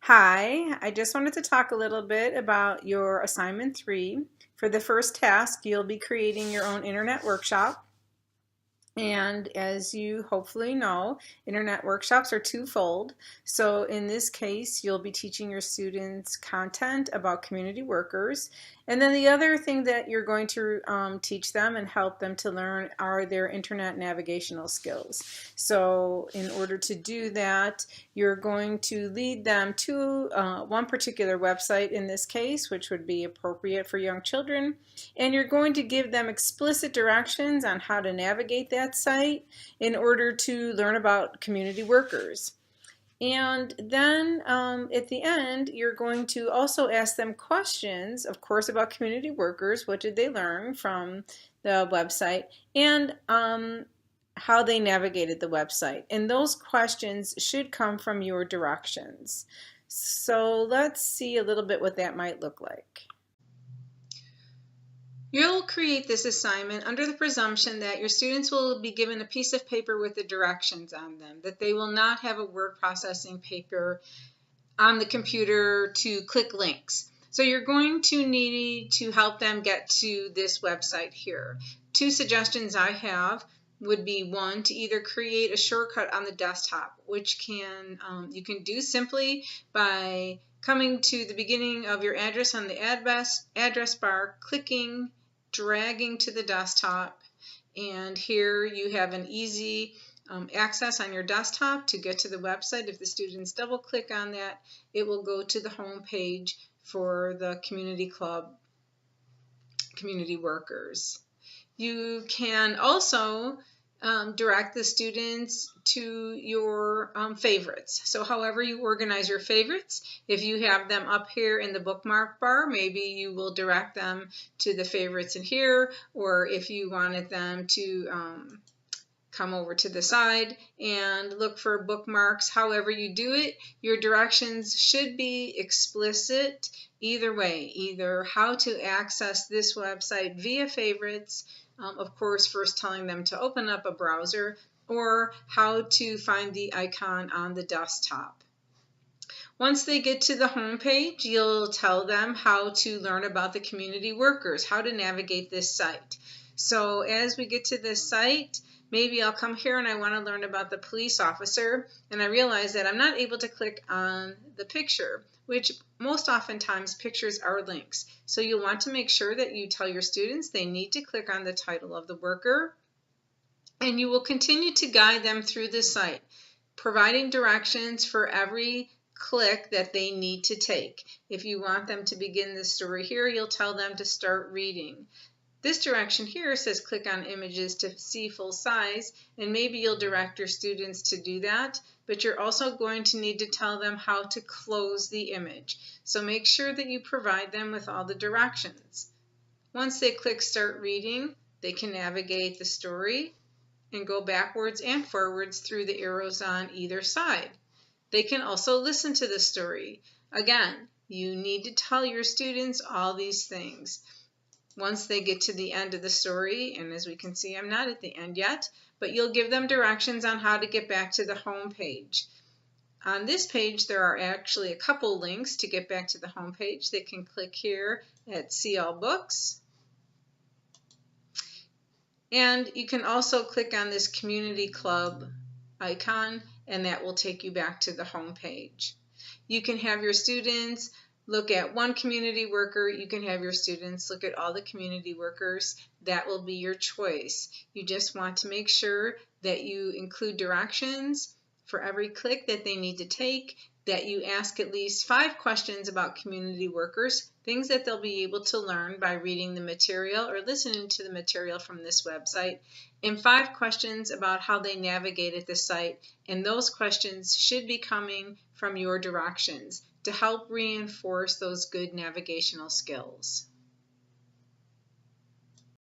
Hi, I just wanted to talk a little bit about your assignment 3. For the first task, you'll be creating your own internet workshop. And as you hopefully know, internet workshops are twofold. So in this case, you'll be teaching your students content about community workers. And then the other thing that you're going to teach them and help them to learn are their internet navigational skills. So in order to do that, you're going to lead them to one particular website in this case, which would be appropriate for young children. And you're going to give them explicit directions on how to navigate that site in order to learn about community workers. And then at the end, you're going to also ask them questions, of course, about community workers. What did they learn from the website? And how they navigated the website. And those questions should come from your directions. So let's see a little bit what that might look like. You'll create this assignment under the presumption that your students will be given a piece of paper with the directions on them, that they will not have a word processing paper on the computer to click links. So you're going to need to help them get to this website here. Two suggestions I have would be, one, to either create a shortcut on the desktop, which you can do simply by coming to the beginning of your address on the address bar, clicking, dragging to the desktop, and here you have an easy access on your desktop to get to the website. If the students double click on that, it will go to the home page for the community club, community workers. You can also direct the students to your favorites. So however you organize your favorites, if you have them up here in the bookmark bar, maybe you will direct them to the favorites in here, or if you wanted them to come over to the side and look for bookmarks. However you do it, your directions should be explicit either way, either how to access this website via favorites, of course first telling them to open up a browser, or how to find the icon on the desktop. Once they get to the home page, you'll tell them how to learn about the community workers, how to navigate this site. So as we get to this site, maybe I'll come here and I want to learn about the police officer, and I realize that I'm not able to click on the picture, which most oftentimes pictures are links. So you'll want to make sure that you tell your students they need to click on the title of the worker, and you will continue to guide them through the site, providing directions for every click that they need to take. If you want them to begin the story here, you'll tell them to start reading. This direction here says click on images to see full size, and maybe you'll direct your students to do that, but you're also going to need to tell them how to close the image. So make sure that you provide them with all the directions. Once they click start reading, they can navigate the story and go backwards and forwards through the arrows on either side. They can also listen to the story. Again, you need to tell your students all these things. Once they get to the end of the story, and as we can see, I'm not at the end yet, but you'll give them directions on how to get back to the home page. On this page, there are actually a couple links to get back to the home page. They can click here at See All Books. And you can also click on this community club icon, and that will take you back to the home page. You can have your students look at one community worker. You can have your students look at all the community workers. That will be your choice. You just want to make sure that you include directions for every click that they need to take, that you ask at least 5 questions about community workers, things that they'll be able to learn by reading the material or listening to the material from this website, and 5 questions about how they navigated the site, and those questions should be coming from your directions to help reinforce those good navigational skills.